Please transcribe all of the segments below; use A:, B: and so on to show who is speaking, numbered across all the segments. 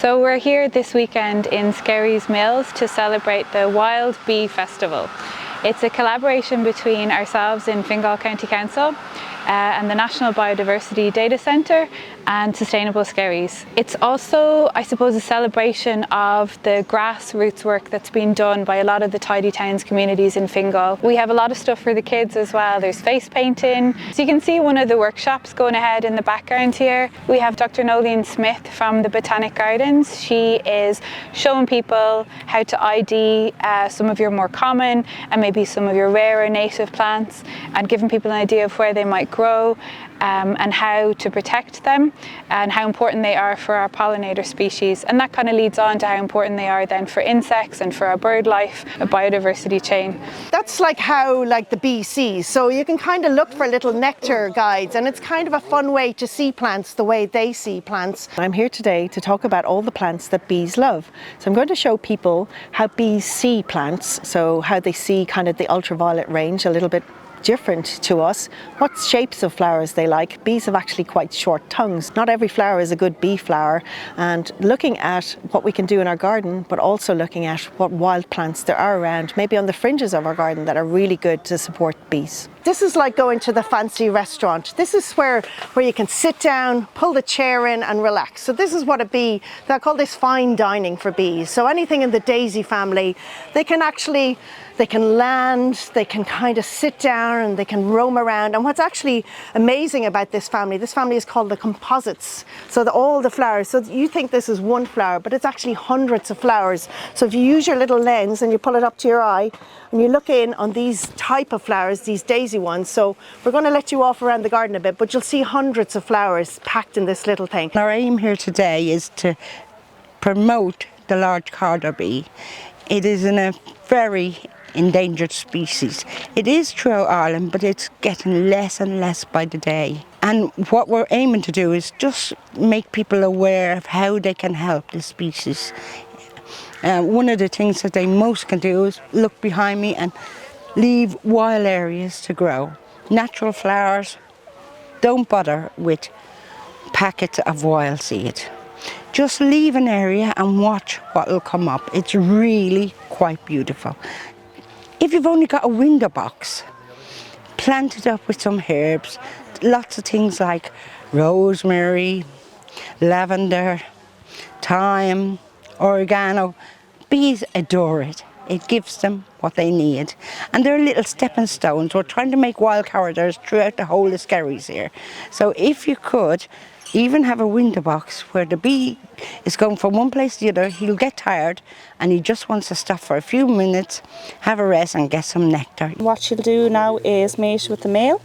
A: So we're here this weekend in Skerries Mills to celebrate the Wild Bee Festival. It's a collaboration between ourselves in Fingal County Council and the National Biodiversity Data Centre and Sustainable Skerries. It's also, I suppose, a celebration of the grassroots work that's been done by a lot of the Tidy Towns communities in Fingal. We have a lot of stuff for the kids as well. There's face painting. So you can see one of the workshops going ahead in the background here. We have Dr. Nolene Smith from the Botanic Gardens. She is showing people how to ID some of your more common and maybe some of your rarer native plants, and giving people an idea of where they might grow and how to protect them and how important they are for our pollinator species. And that kind of leads on to how important they are then for insects and for our bird life, a biodiversity chain.
B: That's like how the bee sees. So you can kind of look for little nectar guides, and it's kind of a fun way to see plants the way they see plants. I'm here today to talk about all the plants that bees love. So I'm going to show people how bees see plants, so how they see kind of the ultraviolet range a little bit different to us, what shapes of flowers they like. Bees have actually quite short tongues. Not every flower is a good bee flower, and looking at what we can do in our garden, but also looking at what wild plants there are around, maybe on the fringes of our garden, that are really good to support bees. This is like going to the fancy restaurant. This is where you can sit down, pull the chair in and relax. So this is what a bee, they call this fine dining for bees. So anything in the daisy family, they can land, they can kind of sit down and they can roam around. And what's actually amazing about this family is called the composites. So all the flowers, so you think this is one flower, but it's actually hundreds of flowers. So if you use your little lens and you pull it up to your eye and you look in on these type of flowers, these daisy ones, so we're going to let you off around the garden a bit, but you'll see hundreds of flowers packed in this little thing.
C: Our aim here today is to promote the large carder bee. It is a very endangered species. It is throughout Ireland, but it's getting less and less by the day. And what we're aiming to do is just make people aware of how they can help the species. One of the things that they most can do is look behind me and leave wild areas to grow. Natural flowers, don't bother with packets of wild seed. Just leave an area and watch what will come up. It's really quite beautiful. If you've only got a window box, plant it up with some herbs, lots of things like rosemary, lavender, thyme, oregano. Bees adore it. It gives them what they need. And they're little stepping stones. We're trying to make wild corridors throughout the whole of Skerries here. So if you could even have a window box where the bee is going from one place to the other, he'll get tired and he just wants to stop for a few minutes, have a rest and get some nectar.
D: What she'll do now is mate with the male,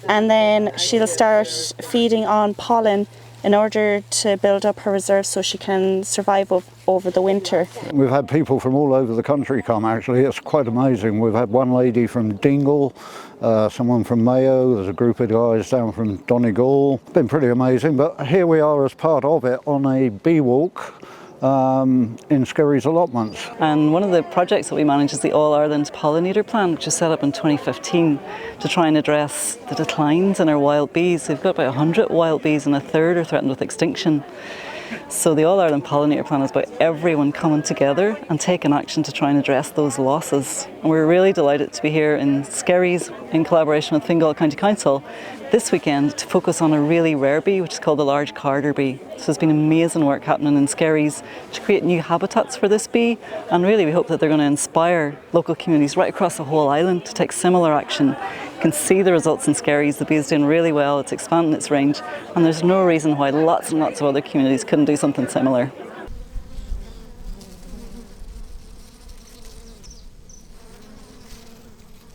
D: and then she'll start feeding on pollen in order to build up her reserve so she can survive over the winter.
E: We've had people from all over the country come, actually. It's quite amazing. We've had one lady from Dingle, someone from Mayo, there's a group of guys down from Donegal. It's been pretty amazing, but here we are as part of it on a bee walk in Skerries allotments.
F: And one of the projects that we manage is the All Ireland Pollinator Plan, which was set up in 2015 to try and address the declines in our wild bees. We've got about 100 wild bees and a third are threatened with extinction. So the All Ireland Pollinator Plan is about everyone coming together and taking action to try and address those losses. And we're really delighted to be here in Skerries in collaboration with Fingal County Council this weekend to focus on a really rare bee, which is called the large carder bee. So there's been amazing work happening in Skerries to create new habitats for this bee, and really we hope that they're going to inspire local communities right across the whole island to take similar action. You can see the results in Skerries. The bee is doing really well, it's expanding its range, and there's no reason why lots and lots of other communities couldn't do something similar.